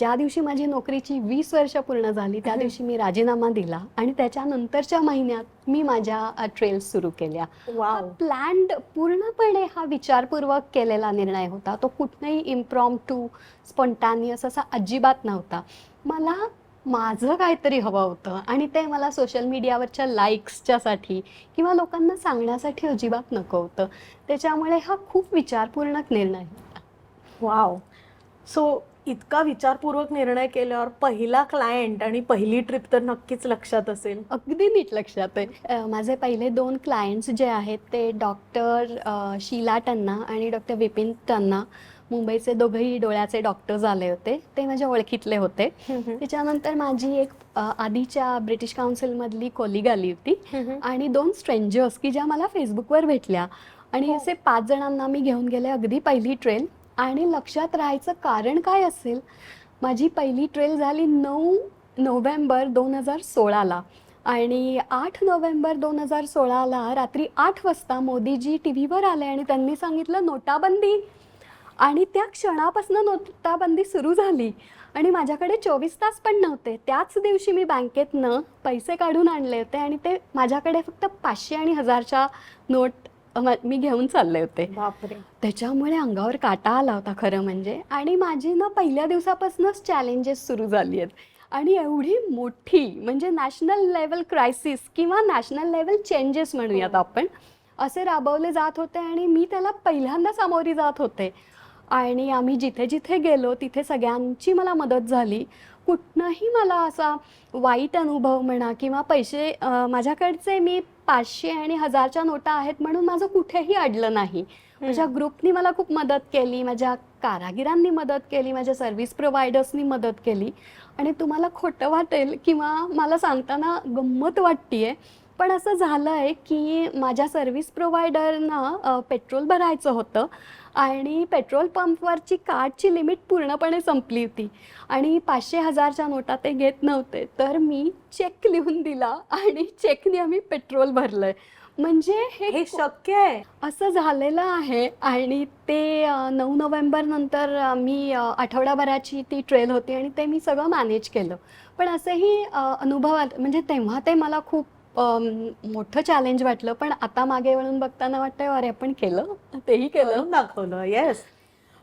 ज्या दिवशी माझी नोकरीची 20 वर्ष पूर्ण झाली त्या दिवशी मी राजीनामा दिला आणि त्याच्यानंतरच्या महिन्यात मी माझ्या ट्रेल्स सुरू केल्या. हा वाव. प्लॅन्ड पूर्णपणे हा विचारपूर्वक केलेला निर्णय होता. तो कुठलाही इम्प्रॉम्प्टू स्पॉन्टानियस असा अजिबात नव्हता. मला माझं काहीतरी हवं होतं आणि ते मला सोशल मीडियावरच्या लाईक्सच्यासाठी किंवा लोकांना सांगण्यासाठी अजिबात नको होतं. त्याच्यामुळे हा खूप विचारपूर्ण निर्णय होता. वाव. सो इतका विचारपूर्वक निर्णय केल्यावर पहिला क्लायंट आणि पहिली ट्रिप तर नक्कीच लक्षात असेल. अगदी नीट लक्षात आहे. माझे पहिले 2 क्लायंट्स जे आहेत ते डॉक्टर शीला टन्ना आणि डॉक्टर विपिन टन्ना, मुंबईचे दोघंही डोळ्याचे डॉक्टर्स आले होते. ते माझ्या ओळखीतले होते. त्याच्यानंतर माझी एक आधीच्या ब्रिटिश काउन्सिलमधली कोलिग आली होती आणि 2 स्ट्रेंजर्स की ज्या मला फेसबुकवर भेटल्या आणि असे 5 जणांना मी घेऊन गेले अगदी पहिली ट्रेल. आणि लक्षात राहायचं कारण काय असेल, माझी पहिली ट्रेल झाली 9 नोव्हेंबर 2016ला आणि 8 नोव्हेंबर 2016ला रात्री 8 वाजता मोदीजी टी व्हीवर आले आणि त्यांनी सांगितलं नोटाबंदी. आणि त्या क्षणापासून नोटाबंदी सुरू झाली आणि माझ्याकडे 24 तास पण नव्हते. त्याच दिवशी मी बँकेतनं पैसे काढून आणले होते आणि ते माझ्याकडे फक्त 500 आणि 1000च्या नोट मी घेऊन चालले होते. बापरे. त्याच्यामुळे अंगावर काटा आला होता खरं म्हणजे. आणि माझी ना पहिल्या दिवसापासूनच चॅलेंजेस सुरू झाली आहेत आणि एवढी मोठी म्हणजे नॅशनल लेवल क्रायसिस किंवा नॅशनल लेवल चेंजेस म्हणूयात आपण, असे राबवले जात होते आणि मी त्याला पहिल्यांदा सामोरी जात होते. आणि आम्ही जिथे जिथे गेलो तिथे सगळ्यांची मला मदत झाली. कुठनंही मला असा वाईट अनुभव म्हणा किंवा पैसे माझ्याकडचे मी 500 आणि 1000च्या नोटा आहेत म्हणून माझं कुठेही अडलं नाही. माझ्या ग्रुपनी मला खूप मदत केली, माझ्या कारागिरांनी मदत केली, माझ्या सर्व्हिस प्रोव्हायडर्सनी मदत केली. आणि तुम्हाला खोटं वाटेल किंवा मला सांगताना गंमत वाटते पण असं झालं आहे की माझ्या सर्व्हिस प्रोव्हायडरना पेट्रोल भरायचं होतं आणि पेट्रोल पंपवरची कार्डची लिमिट पूर्णपणे संपली होती आणि 500-1000च्या नोटा ते घेत नव्हते. तर मी चेक लिहून दिला आणि चेकने आम्ही पेट्रोल भरलंय. म्हणजे हे शक्य आहे असं झालेलं आहे. आणि ते 9 नोव्हेंबर नंतर मी आठवडाभराची ती ट्रेल होती आणि ते मी सगळं मॅनेज केलं. पण असेही अनुभव म्हणजे तेव्हा ते मला खूप मोठं चॅलेंज वाटलं. पण आता मागे वळून बघताना वाटतं अरे आपण केलं, तेही केलं. दाखवलं. येस.